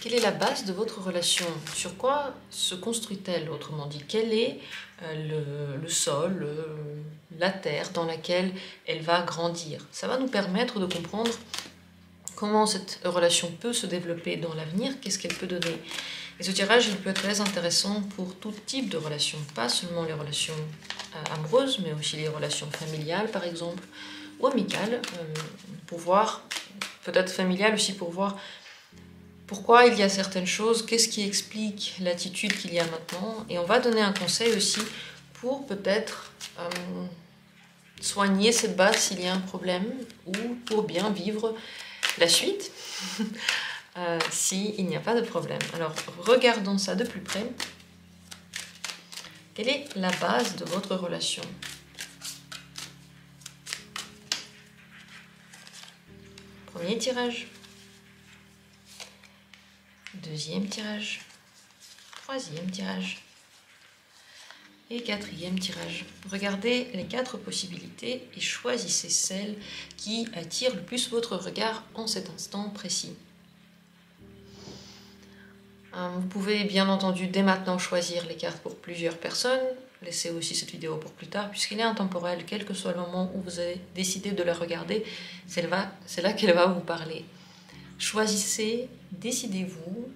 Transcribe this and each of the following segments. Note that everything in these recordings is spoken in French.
Quelle est la base de votre relation? Sur quoi se construit-elle, autrement dit? Quel est le sol, la terre dans laquelle elle va grandir? Ça va nous permettre de comprendre comment cette relation peut se développer dans l'avenir, qu'est-ce qu'elle peut donner. Et ce tirage, il peut être très intéressant pour tout type de relations, pas seulement les relations amoureuses, mais aussi les relations familiales, par exemple, ou amicales, pour voir, peut-être familiales aussi, pour voir pourquoi il y a certaines choses, qu'est-ce qui explique l'attitude qu'il y a maintenant. Et on va donner un conseil aussi pour peut-être soigner cette base s'il y a un problème, ou pour bien vivre la suite, s'il n'y a pas de problème. Alors, regardons ça de plus près. Quelle est la base de votre relation? Premier tirage. Deuxième tirage. Troisième tirage. Et quatrième tirage. Regardez les 4 possibilités et choisissez celle qui attire le plus votre regard en cet instant précis. Vous pouvez bien entendu dès maintenant choisir les cartes pour plusieurs personnes. Laissez aussi cette vidéo pour plus tard, puisqu'il est intemporel, quel que soit le moment où vous avez décidé de la regarder, c'est là qu'elle va vous parler. Choisissez, décidez-vous,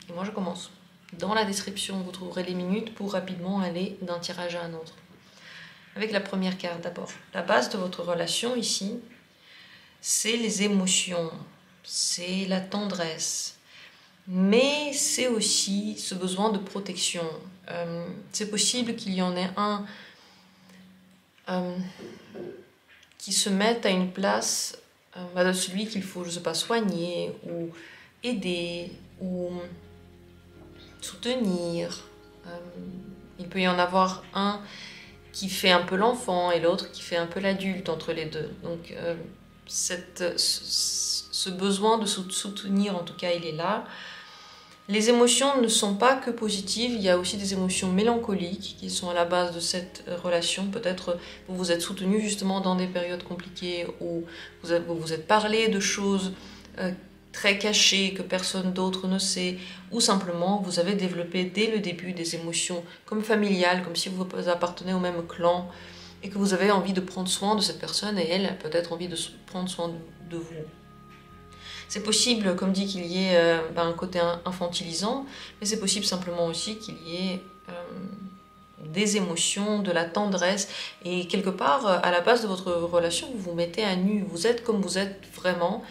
et moi je commence. Dans la description, vous trouverez les minutes pour rapidement aller d'un tirage à un autre. Avec la première carte d'abord. La base de votre relation ici, c'est les émotions, c'est la tendresse, mais c'est aussi ce besoin de protection. C'est possible qu'il y en ait un qui se mette à une place de celui qu'il faut, je ne sais pas, soigner ou aider ou soutenir. Il peut y en avoir un qui fait un peu l'enfant et l'autre qui fait un peu l'adulte entre les deux. Donc ce besoin de soutenir, en tout cas, il est là. Les émotions ne sont pas que positives, il y a aussi des émotions mélancoliques qui sont à la base de cette relation. Peut-être vous vous êtes soutenu justement dans des périodes compliquées où vous vous êtes parlé de choses très cachées que personne d'autre ne sait, ou simplement vous avez développé dès le début des émotions comme familiales, comme si vous appartenez au même clan et que vous avez envie de prendre soin de cette personne et elle a peut-être envie de prendre soin de vous. C'est possible, comme dit, qu'il y ait un côté infantilisant, mais c'est possible simplement aussi qu'il y ait des émotions, de la tendresse, et quelque part, à la base de votre relation, vous vous mettez à nu, vous êtes comme vous êtes vraiment,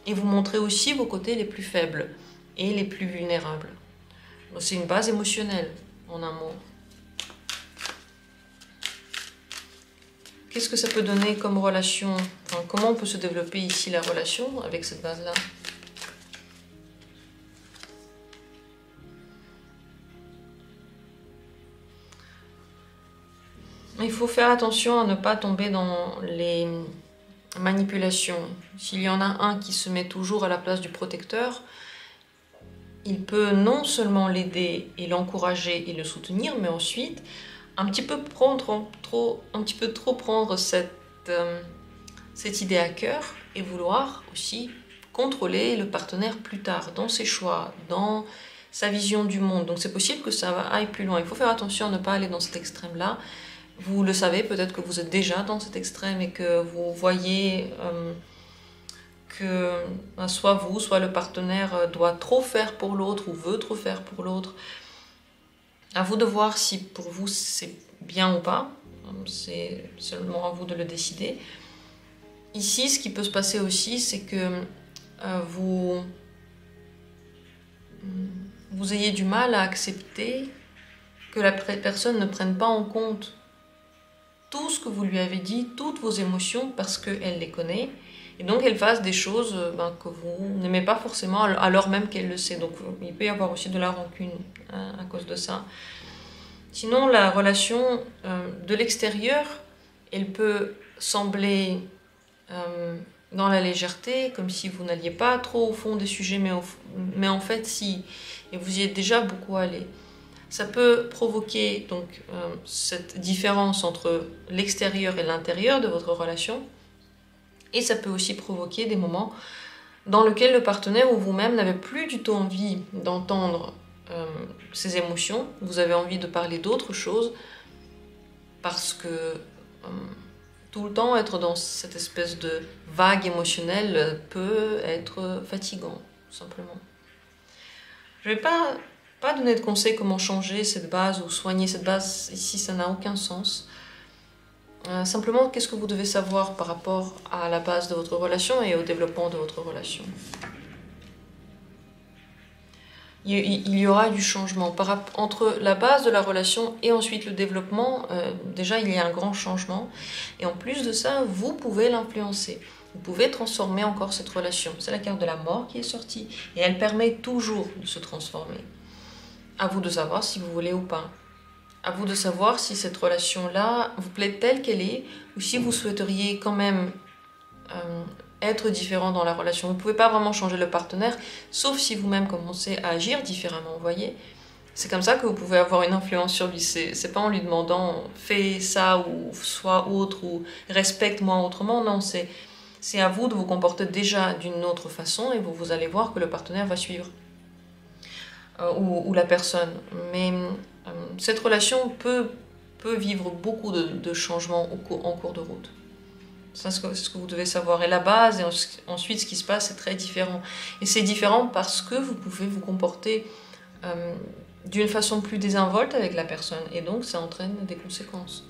et vous montrez aussi vos côtés les plus faibles et les plus vulnérables. C'est une base émotionnelle, en un mot. Qu'est-ce que ça peut donner comme relation? Enfin, comment on peut se développer ici la relation avec cette base-là? Il faut faire attention à ne pas tomber dans les manipulations. S'il y en a un qui se met toujours à la place du protecteur, il peut non seulement l'aider et l'encourager et le soutenir, mais ensuite un petit peu trop prendre cette idée à cœur et vouloir aussi contrôler le partenaire plus tard, dans ses choix, dans sa vision du monde. Donc c'est possible que ça aille plus loin. Il faut faire attention à ne pas aller dans cet extrême-là. Vous le savez, peut-être que vous êtes déjà dans cet extrême et que vous voyez que soit vous, soit le partenaire doit trop faire pour l'autre ou veut trop faire pour l'autre. À vous de voir si pour vous c'est bien ou pas. C'est seulement à vous de le décider. Ici, ce qui peut se passer aussi, c'est que vous ayez du mal à accepter que la personne ne prenne pas en compte tout ce que vous lui avez dit, toutes vos émotions, parce qu'elle les connaît. Et donc, elle fasse des choses que vous n'aimez pas forcément, alors même qu'elle le sait. Donc, il peut y avoir aussi de la rancune à cause de ça. Sinon, la relation de l'extérieur, elle peut sembler dans la légèreté, comme si vous n'alliez pas trop au fond des sujets, mais en fait, si, et vous y êtes déjà beaucoup allé. Ça peut provoquer donc cette différence entre l'extérieur et l'intérieur de votre relation, et ça peut aussi provoquer des moments dans lequel le partenaire ou vous-même n'avez plus du tout envie d'entendre ses émotions, vous avez envie de parler d'autre chose, parce que tout le temps être dans cette espèce de vague émotionnelle peut être fatigant, tout simplement. Je ne vais pas donner de conseils comment changer cette base ou soigner cette base, ici ça n'a aucun sens. Simplement, qu'est-ce que vous devez savoir par rapport à la base de votre relation et au développement de votre relation? Il y aura du changement. Entre la base de la relation et ensuite le développement, déjà il y a un grand changement. Et en plus de ça, vous pouvez l'influencer. Vous pouvez transformer encore cette relation. C'est la carte de la mort qui est sortie. Et elle permet toujours de se transformer. À vous de savoir si vous voulez ou pas. À vous de savoir si cette relation-là vous plaît telle qu'elle est, ou si vous souhaiteriez quand même être différent dans la relation. Vous ne pouvez pas vraiment changer le partenaire, sauf si vous-même commencez à agir différemment, vous voyez. C'est comme ça que vous pouvez avoir une influence sur lui. C'est pas en lui demandant « fais ça » ou « sois autre » ou « respecte-moi autrement ». Non, c'est à vous de vous comporter déjà d'une autre façon et vous allez voir que le partenaire va suivre. Ou la personne. Mais cette relation peut vivre beaucoup de changements en cours de route. C'est ce que vous devez savoir. Et la base, et ensuite ce qui se passe, c'est très différent. Et c'est différent parce que vous pouvez vous comporter d'une façon plus désinvolte avec la personne. Et donc, ça entraîne des conséquences.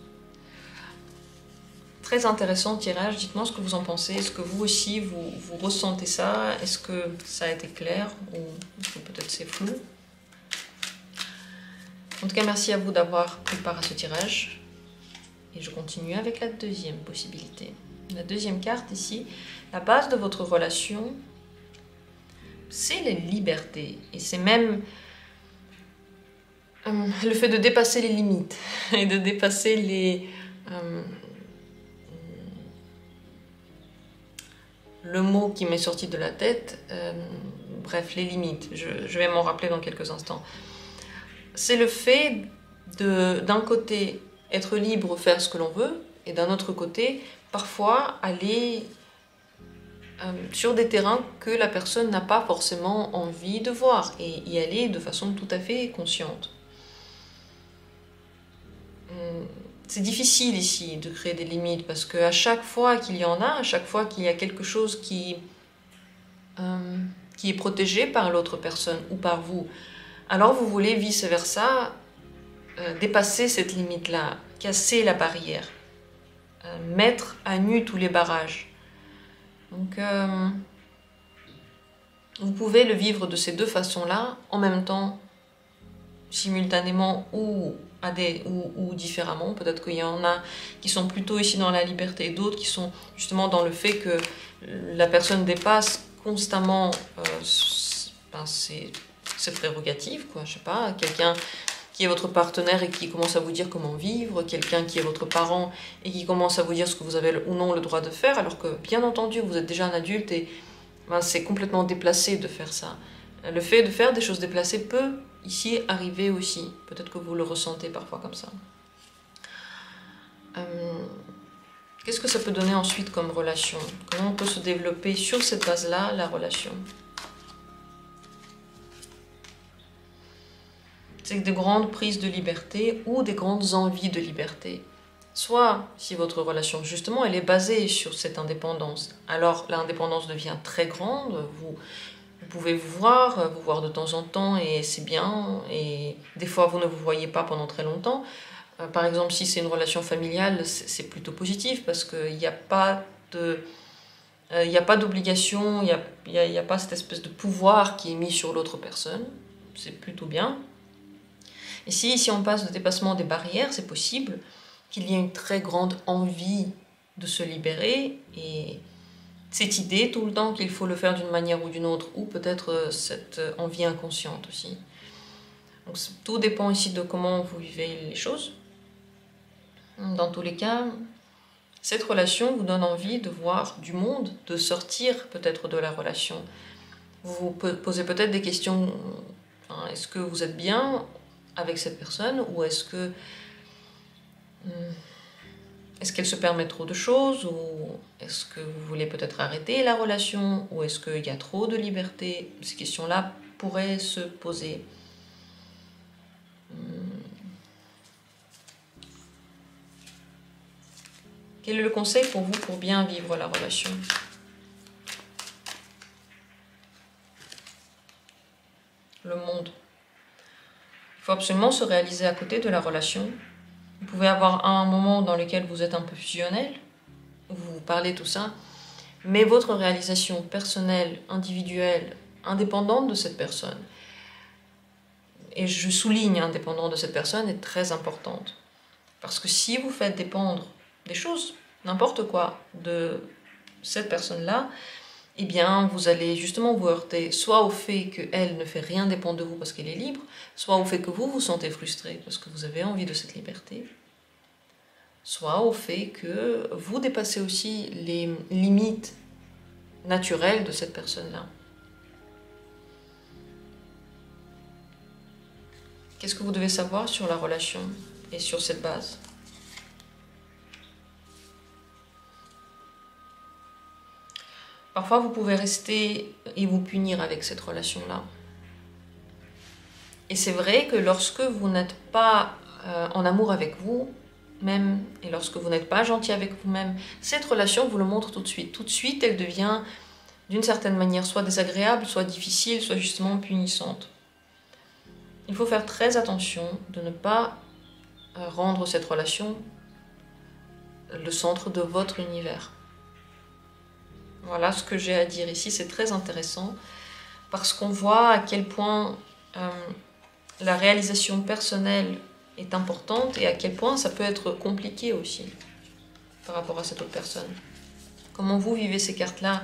Très intéressant tirage. Dites-moi ce que vous en pensez. Est-ce que vous aussi, vous ressentez ça? Est-ce que ça a été clair? Ou est-ce que peut-être c'est flou? En tout cas, merci à vous d'avoir pris part à ce tirage. Et je continue avec la deuxième possibilité. La deuxième carte ici, la base de votre relation, c'est la liberté. Et c'est même le fait de dépasser les limites et de dépasser le mot qui m'est sorti de la tête, bref, les limites. Je vais m'en rappeler dans quelques instants. C'est le fait d'un côté, être libre, faire ce que l'on veut, et d'un autre côté, parfois aller sur des terrains que la personne n'a pas forcément envie de voir, et y aller de façon tout à fait consciente. C'est difficile ici de créer des limites, parce qu'à chaque fois qu'il y en a, à chaque fois qu'il y a quelque chose qui est protégé par l'autre personne ou par vous, alors vous voulez vice-versa dépasser cette limite-là, casser la barrière, mettre à nu tous les barrages. Donc, vous pouvez le vivre de ces deux façons-là, en même temps, simultanément ou différemment. Peut-être qu'il y en a qui sont plutôt ici dans la liberté et d'autres qui sont justement dans le fait que la personne dépasse constamment ses prérogatives, quoi. Je sais pas, quelqu'un qui est votre partenaire et qui commence à vous dire comment vivre, quelqu'un qui est votre parent et qui commence à vous dire ce que vous avez ou non le droit de faire, alors que bien entendu vous êtes déjà un adulte et c'est complètement déplacé de faire ça. Le fait de faire des choses déplacées peut ici arriver aussi, peut-être que vous le ressentez parfois comme ça. Qu'est-ce que ça peut donner ensuite comme relation? Comment on peut se développer sur cette base-là, la relation? C'est des grandes prises de liberté ou des grandes envies de liberté. Soit, si votre relation, justement, elle est basée sur cette indépendance, alors l'indépendance devient très grande, vous pouvez vous voir de temps en temps, et c'est bien, et des fois vous ne vous voyez pas pendant très longtemps. Par exemple, si c'est une relation familiale, c'est plutôt positif, parce qu'il n'y a pas d'obligation, il n'y a pas cette espèce de pouvoir qui est mis sur l'autre personne, c'est plutôt bien. Et si on passe de dépassement des barrières, c'est possible qu'il y ait une très grande envie de se libérer, et cette idée tout le temps qu'il faut le faire d'une manière ou d'une autre, ou peut-être cette envie inconsciente aussi. Donc tout dépend ici de comment vous vivez les choses. Dans tous les cas, cette relation vous donne envie de voir du monde, de sortir peut-être de la relation. Vous vous posez peut-être des questions, est-ce que vous êtes bien avec cette personne, ou est-ce que est-ce qu'elle se permet trop de choses, ou est-ce que vous voulez peut-être arrêter la relation, ou est-ce qu'il y a trop de liberté? Ces questions-là pourraient se poser. Quel est le conseil pour vous pour bien vivre la relation? Le monde. Il faut absolument se réaliser à côté de la relation. Vous pouvez avoir un moment dans lequel vous êtes un peu fusionnel, où vous parlez tout ça, mais votre réalisation personnelle, individuelle, indépendante de cette personne, et je souligne indépendante de cette personne, est très importante. Parce que si vous faites dépendre des choses, n'importe quoi, de cette personne-là, eh bien, vous allez justement vous heurter soit au fait qu'elle ne fait rien dépendre de vous parce qu'elle est libre, soit au fait que vous vous sentez frustré parce que vous avez envie de cette liberté, soit au fait que vous dépassez aussi les limites naturelles de cette personne-là. Qu'est-ce que vous devez savoir sur la relation et sur cette base? Parfois, vous pouvez rester et vous punir avec cette relation-là. Et c'est vrai que lorsque vous n'êtes pas en amour avec vous-même, et lorsque vous n'êtes pas gentil avec vous-même, cette relation vous le montre tout de suite. Tout de suite, elle devient d'une certaine manière soit désagréable, soit difficile, soit justement punissante. Il faut faire très attention de ne pas rendre cette relation le centre de votre univers. Voilà ce que j'ai à dire ici, c'est très intéressant parce qu'on voit à quel point la réalisation personnelle est importante et à quel point ça peut être compliqué aussi par rapport à cette autre personne. Comment vous vivez ces cartes-là?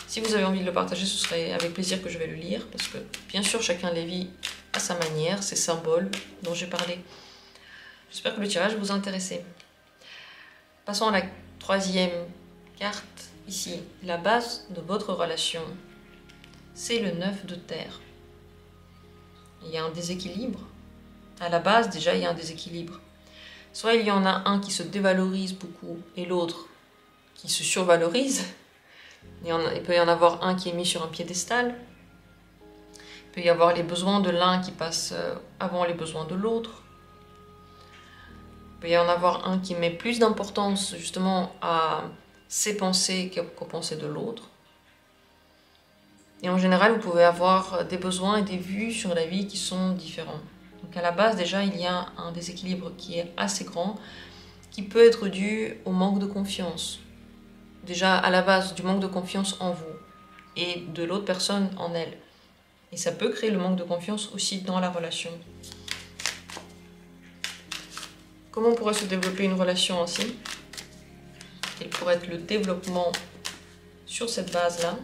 Si vous avez envie de le partager, ce serait avec plaisir que je vais le lire parce que bien sûr chacun les vit à sa manière, ces symboles dont j'ai parlé. J'espère que le tirage vous a intéressé. Passons à la troisième carte. Ici, la base de votre relation, c'est le 9 de terre. Il y a un déséquilibre. À la base, déjà, il y a un déséquilibre. Soit il y en a un qui se dévalorise beaucoup et l'autre qui se survalorise. Il peut y en avoir un qui est mis sur un piédestal. Il peut y avoir les besoins de l'un qui passent avant les besoins de l'autre. Il peut y en avoir un qui met plus d'importance justement à ses pensées qu'aux pensées de l'autre. Et en général, vous pouvez avoir des besoins et des vues sur la vie qui sont différents. Donc à la base, déjà, il y a un déséquilibre qui est assez grand, qui peut être dû au manque de confiance. Déjà, à la base, du manque de confiance en vous et de l'autre personne en elle. Et ça peut créer le manque de confiance aussi dans la relation. Comment pourrait se développer une relation ainsi? Quel pourrait être le développement sur cette base-là?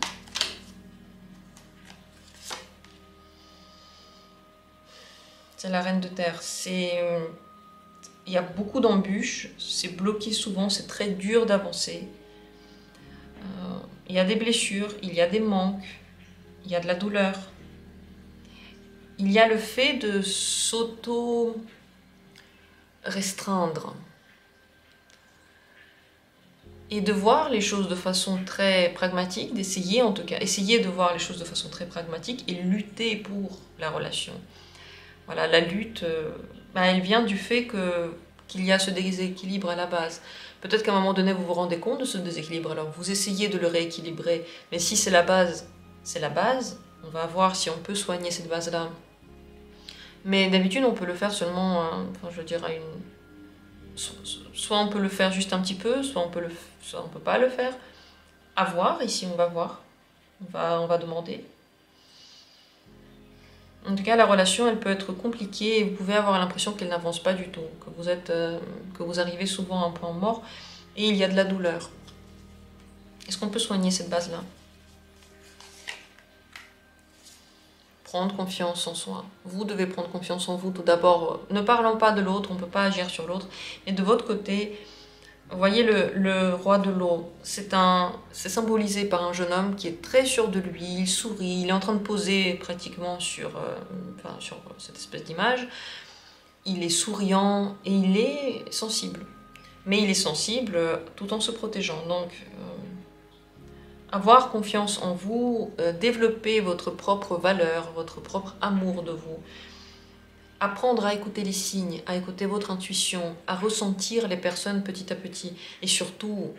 C'est la reine de terre. Il y a beaucoup d'embûches, c'est bloqué souvent, c'est très dur d'avancer. Il y a des blessures, il y a des manques, il y a de la douleur. Il y a le fait de s'auto-restreindre. Et de voir les choses de façon très pragmatique, d'essayer en tout cas, essayer de voir les choses de façon très pragmatique et lutter pour la relation. Voilà, la lutte, elle vient du fait qu'il y a ce déséquilibre à la base. Peut-être qu'à un moment donné, vous vous rendez compte de ce déséquilibre, alors vous essayez de le rééquilibrer. Mais si c'est la base, c'est la base. On va voir si on peut soigner cette base-là. Mais d'habitude, on peut le faire seulement, soit on peut le faire juste un petit peu, soit on peut pas le faire. À voir, ici on va voir. On va demander. En tout cas, la relation, elle peut être compliquée et vous pouvez avoir l'impression qu'elle n'avance pas du tout, que vous arrivez souvent à un point mort et il y a de la douleur. Est-ce qu'on peut soigner cette base-là? Prendre confiance en soi. Vous devez prendre confiance en vous tout d'abord. Ne parlons pas de l'autre, on ne peut pas agir sur l'autre. Mais de votre côté, vous voyez le roi de l'eau, c'est symbolisé par un jeune homme qui est très sûr de lui, il sourit, il est en train de poser pratiquement sur cette espèce d'image. Il est souriant et il est sensible. mais il est sensible tout en se protégeant. Donc, avoir confiance en vous, développer votre propre valeur, votre propre amour de vous, apprendre à écouter les signes, à écouter votre intuition, à ressentir les personnes petit à petit, et surtout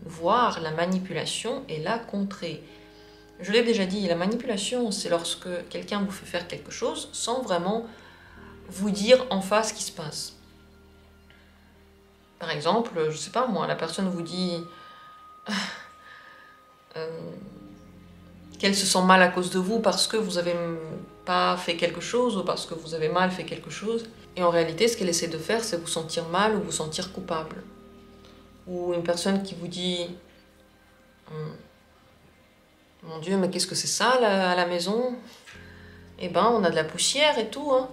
voir la manipulation et la contrer. Je l'ai déjà dit, la manipulation, c'est lorsque quelqu'un vous fait faire quelque chose sans vraiment vous dire en face ce qui se passe. Par exemple, je sais pas moi, la personne vous dit qu'elle se sent mal à cause de vous parce que vous avez pas fait quelque chose ou parce que vous avez mal fait quelque chose. Et en réalité, ce qu'elle essaie de faire, c'est vous sentir mal ou vous sentir coupable. Ou une personne qui vous dit mon Dieu, mais qu'est-ce que c'est ça là, à la maison? Eh ben, on a de la poussière et tout, hein.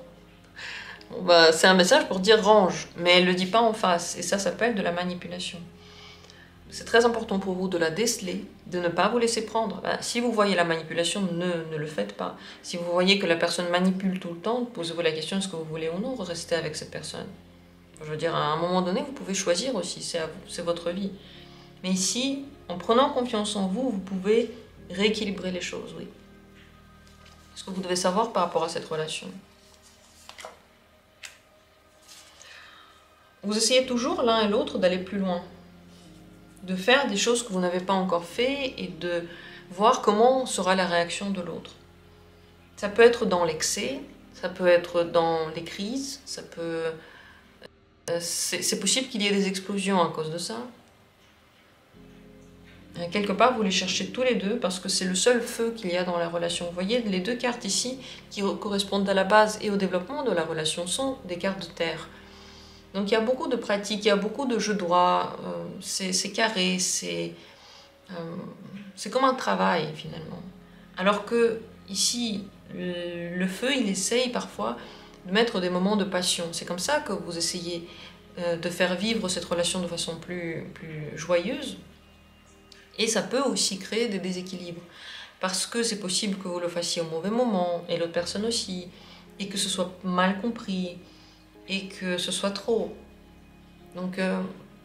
Bon, bah, c'est un message pour dire range, mais elle ne le dit pas en face. Et ça s'appelle de la manipulation. C'est très important pour vous de la déceler, de ne pas vous laisser prendre. Ben, si vous voyez la manipulation, ne le faites pas. Si vous voyez que la personne manipule tout le temps, posez-vous la question, est-ce que vous voulez ou non rester avec cette personne? Je veux dire, à un moment donné, vous pouvez choisir aussi, c'est à vous, c'est votre vie. Mais ici, en prenant confiance en vous, vous pouvez rééquilibrer les choses, oui. Ce que vous devez savoir par rapport à cette relation. Vous essayez toujours l'un et l'autre d'aller plus loin, de faire des choses que vous n'avez pas encore fait et de voir comment sera la réaction de l'autre. Ça peut être dans l'excès, ça peut être dans les crises, ça peut... c'est possible qu'il y ait des explosions à cause de ça. Quelque part, vous les cherchez tous les deux parce que c'est le seul feu qu'il y a dans la relation. Vous voyez, les deux cartes ici qui correspondent à la base et au développement de la relation sont des cartes de terre. Donc il y a beaucoup de pratiques, il y a beaucoup de jeux droits, c'est carré, c'est comme un travail finalement. Alors que ici, le feu, il essaye parfois de mettre des moments de passion. C'est comme ça que vous essayez de faire vivre cette relation de façon plus joyeuse. Et ça peut aussi créer des déséquilibres. Parce que c'est possible que vous le fassiez au mauvais moment, et l'autre personne aussi, et que ce soit mal compris, et que ce soit trop. Donc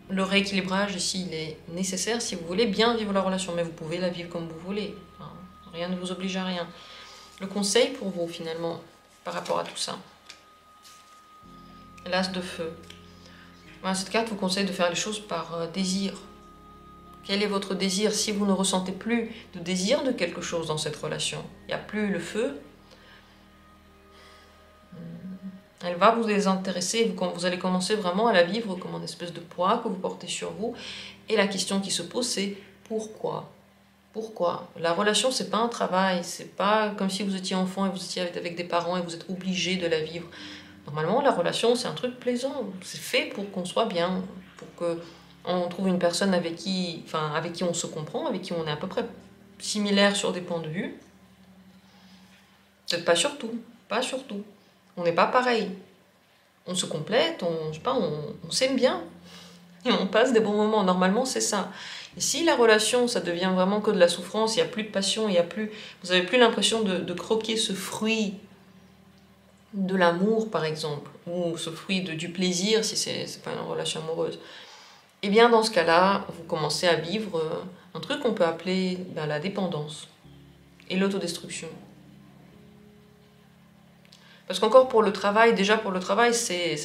le rééquilibrage ici, il est nécessaire si vous voulez bien vivre la relation, mais vous pouvez la vivre comme vous voulez. Enfin, rien ne vous oblige à rien. Le conseil pour vous, finalement, par rapport à tout ça, l'as de feu. Voilà, cette carte vous conseille de faire les choses par désir. Quel est votre désir? Si vous ne ressentez plus de désir de quelque chose dans cette relation, il n'y a plus le feu, elle va vous désintéresser, vous allez commencer vraiment à la vivre comme une espèce de poids que vous portez sur vous. Et la question qui se pose, c'est pourquoi? Pourquoi? La relation, c'est pas un travail, c'est pas comme si vous étiez enfant et vous étiez avec des parents et vous êtes obligé de la vivre. Normalement, la relation, c'est un truc plaisant, c'est fait pour qu'on soit bien, pour qu'on trouve une personne avec qui on se comprend, avec qui on est à peu près similaire sur des points de vue. Peut-être pas sur tout, pas sur tout. On n'est pas pareil. On se complète, on s'aime bien. Et on passe des bons moments. Normalement, c'est ça. Et si la relation, ça devient vraiment que de la souffrance, il n'y a plus de passion, vous n'avez plus l'impression de croquer ce fruit de l'amour, par exemple, ou ce fruit du plaisir, si c'est pas une relation amoureuse, et bien dans ce cas-là, vous commencez à vivre un truc qu'on peut appeler la dépendance et l'autodestruction. Parce qu'encore pour le travail, ça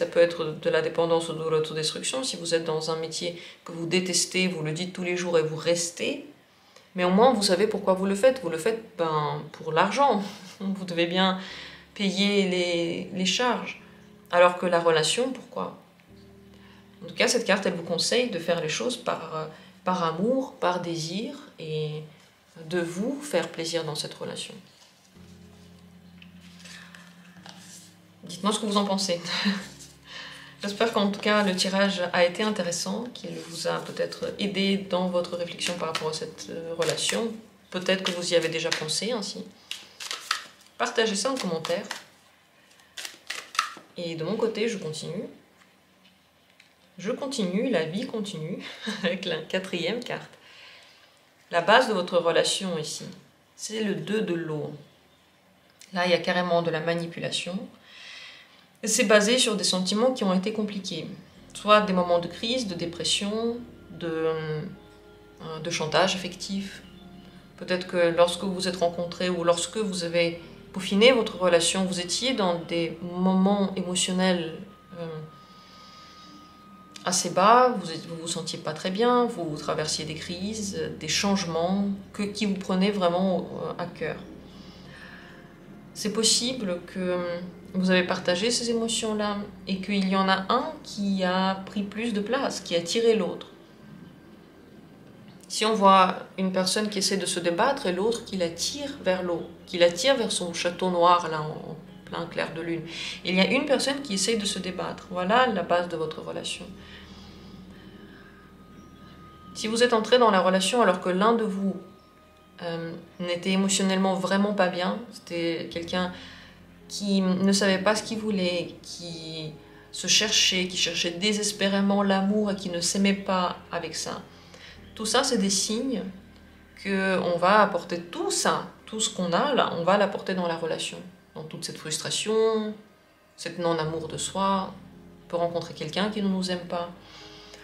peut être de la dépendance ou de l'autodestruction. Si vous êtes dans un métier que vous détestez, vous le dites tous les jours et vous restez, mais au moins vous savez pourquoi vous le faites. Vous le faites pour l'argent. Vous devez bien payer les charges. Alors que la relation, pourquoi? En tout cas, cette carte, elle vous conseille de faire les choses par amour, par désir, et de vous faire plaisir dans cette relation. Dites-moi ce que vous en pensez. J'espère qu'en tout cas le tirage a été intéressant, qu'il vous a peut-être aidé dans votre réflexion par rapport à cette relation. Peut-être que vous y avez déjà pensé ainsi. Partagez ça en commentaire. Et de mon côté, je continue. La vie continue, avec la 4e carte. La base de votre relation ici, c'est le 2 de l'eau. Là, il y a carrément de la manipulation. C'est basé sur des sentiments qui ont été compliqués. soit des moments de crise, de dépression, de chantage affectif. Peut-être que lorsque vous vous êtes rencontrés ou lorsque vous avez peaufiné votre relation, vous étiez dans des moments émotionnels assez bas, vous vous sentiez pas très bien, vous traversiez des crises, des changements qui vous prenaient vraiment à cœur. C'est possible que vous avez partagé ces émotions-là et qu'il y en a un qui a pris plus de place, qui a tiré l'autre. Si on voit une personne qui essaie de se débattre et l'autre qui la tire vers l'eau, qui la tire vers son château noir là en plein clair de lune, il y a une personne qui essaie de se débattre. Voilà la base de votre relation. Si vous êtes entré dans la relation alors que l'un de vous n'était émotionnellement vraiment pas bien, c'était quelqu'un qui ne savait pas ce qu'il voulait, qui se cherchait, qui cherchait désespérément l'amour et qui ne s'aimait pas avec ça. Tout ça, c'est des signes qu'on va apporter tout ça, tout ce qu'on a là, on va l'apporter dans la relation. Dans toute cette frustration, cette non-amour de soi, on peut rencontrer quelqu'un qui ne nous aime pas.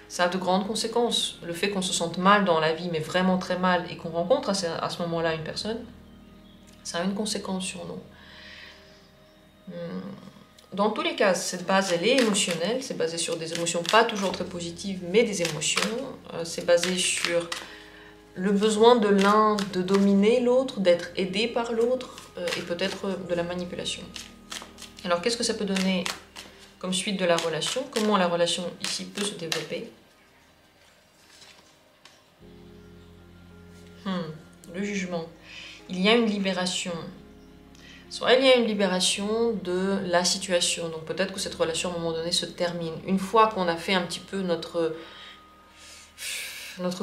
Ça a de grandes conséquences. Le fait qu'on se sente mal dans la vie, mais vraiment très mal, et qu'on rencontre à ce moment-là une personne, ça a une conséquence sur nous. Dans tous les cas, cette base, elle est émotionnelle, c'est basé sur des émotions pas toujours très positives, mais des émotions. C'est basé sur le besoin de l'un de dominer l'autre, d'être aidé par l'autre, et peut-être de la manipulation. Alors, qu'est-ce que ça peut donner comme suite de la relation? Comment la relation ici peut se développer? Le jugement. Il y a une libération. Soit il y a une libération de la situation. Donc peut-être que cette relation à un moment donné se termine. Une fois qu'on a fait un petit peu notre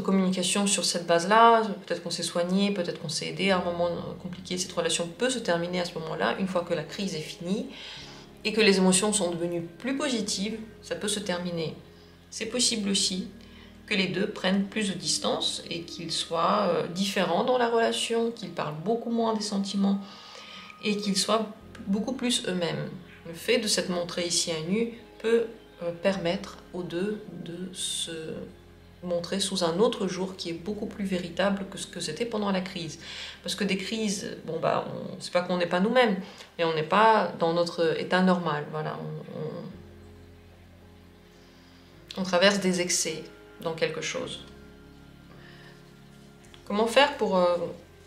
communication sur cette base-là, peut-être qu'on s'est soigné, peut-être qu'on s'est aidé à un moment compliqué, cette relation peut se terminer à ce moment-là, une fois que la crise est finie et que les émotions sont devenues plus positives, ça peut se terminer. C'est possible aussi que les deux prennent plus de distance et qu'ils soient différents dans la relation, qu'ils parlent beaucoup moins des sentiments et qu'ils soient beaucoup plus eux-mêmes. Le fait de s'être montré ici à nu peut permettre aux deux de se montrer sous un autre jour qui est beaucoup plus véritable que ce que c'était pendant la crise. Parce que des crises, bon bah, c'est pas qu'on n'est pas nous-mêmes, mais on n'est pas dans notre état normal. Voilà, on traverse des excès dans quelque chose. Comment faire pour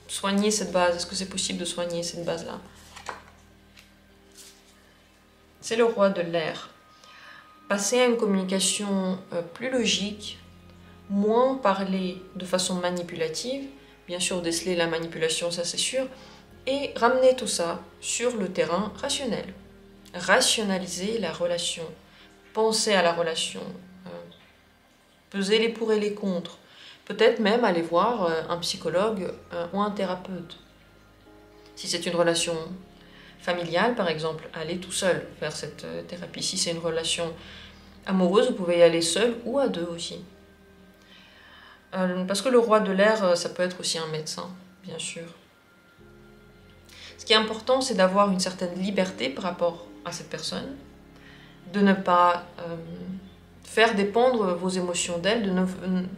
soigner cette base? Est-ce que c'est possible de soigner cette base-là? C'est le roi de l'air. Passer à une communication plus logique, moins parler de façon manipulative, bien sûr déceler la manipulation, ça c'est sûr, et ramener tout ça sur le terrain rationnel. Rationaliser la relation, penser à la relation, peser les pour et les contre, peut-être même aller voir un psychologue ou un thérapeute. Si c'est une relation familiale, par exemple, allez tout seul faire cette thérapie. Si c'est une relation amoureuse, vous pouvez y aller seul ou à deux aussi. Parce que le roi de l'air, ça peut être aussi un médecin, bien sûr. Ce qui est important, c'est d'avoir une certaine liberté par rapport à cette personne, de ne pas faire dépendre vos émotions d'elle,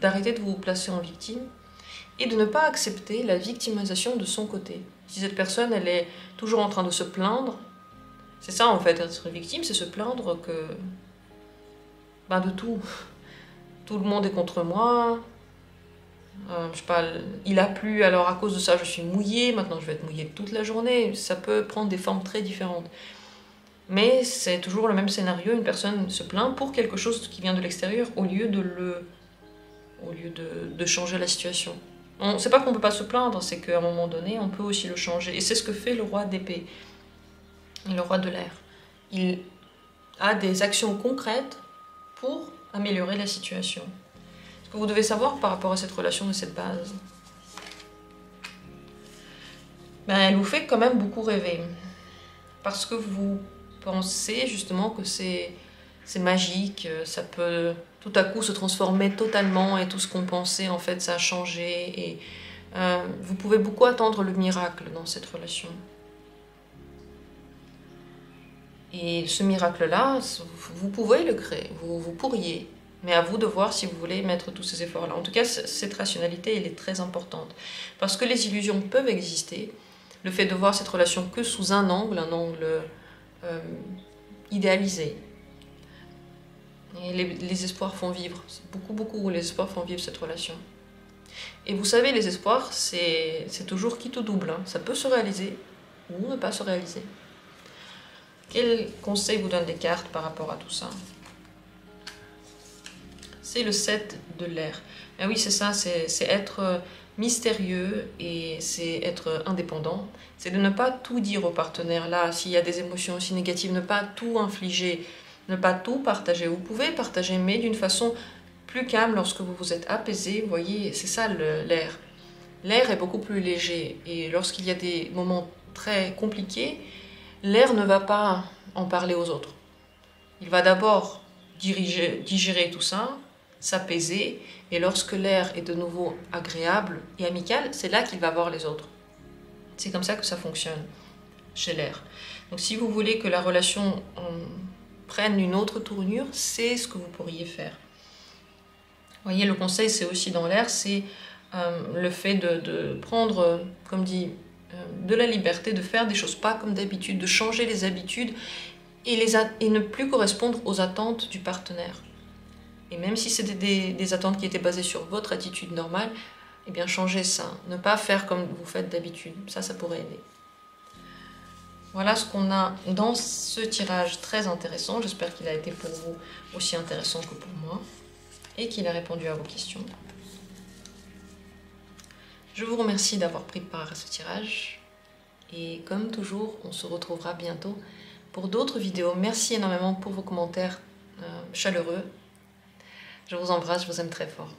d'arrêter de vous placer en victime et de ne pas accepter la victimisation de son côté. Si cette personne, elle est toujours en train de se plaindre, c'est ça en fait, être victime, c'est se plaindre que de tout. Tout le monde est contre moi, je sais pas, il a plu, alors à cause de ça je suis mouillée, maintenant je vais être mouillée toute la journée. Ça peut prendre des formes très différentes. Mais c'est toujours le même scénario, une personne se plaint pour quelque chose qui vient de l'extérieur au lieu de changer la situation. C'est pas qu'on peut pas se plaindre, c'est qu'à un moment donné, on peut aussi le changer. Et c'est ce que fait le roi d'épée et le roi de l'air. Il a des actions concrètes pour améliorer la situation. Ce que vous devez savoir par rapport à cette relation et cette base, elle vous fait quand même beaucoup rêver. Parce que vous pensez justement que c'est magique, ça peut tout à coup se transformer totalement et tout ce qu'on pensait en fait ça a changé et vous pouvez beaucoup attendre le miracle dans cette relation. Et ce miracle-là, vous pouvez le créer, vous pourriez. Mais à vous de voir si vous voulez mettre tous ces efforts-là. En tout cas, cette rationalité, elle est très importante. Parce que les illusions peuvent exister. Le fait de voir cette relation que sous un angle idéalisé. Et les espoirs font vivre. Beaucoup, les espoirs font vivre cette relation. Et vous savez, les espoirs, c'est toujours quitte ou double. Hein. Ça peut se réaliser ou ne pas se réaliser. Quel conseil vous donnent les cartes par rapport à tout ça? C'est le 7 de l'air. Ben oui, c'est ça, c'est être mystérieux et c'est être indépendant. C'est de ne pas tout dire au partenaire. Là, s'il y a des émotions aussi négatives, ne pas tout infliger, ne pas tout partager. Vous pouvez partager, mais d'une façon plus calme lorsque vous vous êtes apaisé. Vous voyez, c'est ça l'air. L'air est beaucoup plus léger et lorsqu'il y a des moments très compliqués, l'air ne va pas en parler aux autres. Il va d'abord digérer tout ça, s'apaiser, et lorsque l'air est de nouveau agréable et amical, c'est là qu'il va voir les autres. C'est comme ça que ça fonctionne chez l'air. Donc si vous voulez que la relation prenne une autre tournure, c'est ce que vous pourriez faire. Vous voyez, le conseil, c'est aussi dans l'air, c'est le fait de prendre, comme dit, de la liberté, de faire des choses pas comme d'habitude, de changer les habitudes et ne plus correspondre aux attentes du partenaire. Et même si c'était des attentes qui étaient basées sur votre attitude normale, eh bien changez ça. Ne pas faire comme vous faites d'habitude. Ça pourrait aider. Voilà ce qu'on a dans ce tirage très intéressant. J'espère qu'il a été pour vous aussi intéressant que pour moi et qu'il a répondu à vos questions. Je vous remercie d'avoir pris part à ce tirage. Et comme toujours, on se retrouvera bientôt pour d'autres vidéos. Merci énormément pour vos commentaires chaleureux. Je vous embrasse, je vous aime très fort.